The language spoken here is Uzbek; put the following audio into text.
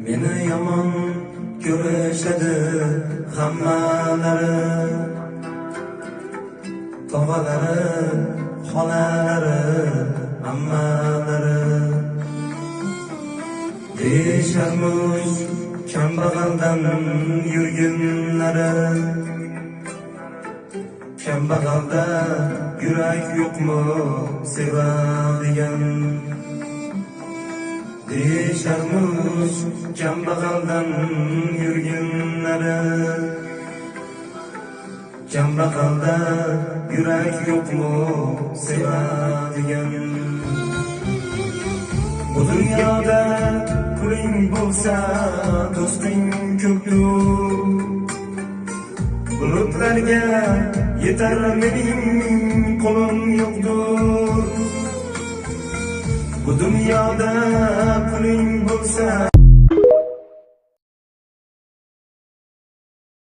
Meni yomon ko'rishadi hammalari, tog'alari, xolalari, ammalari. Deyisharmish kambag'aldan yurgunlari, kambag'alda yurak yo'qmi sevadigan. Deyisharmish kambag'aldan yurgunlari, kambag'alda yurak yo'qmi sevadigan. Bu dunyoda puling bo'lsa do'sting ko'pdir, bulutlarga yetar mening qo'lim yo'qdir. Bu dunyoda puling bo'lsa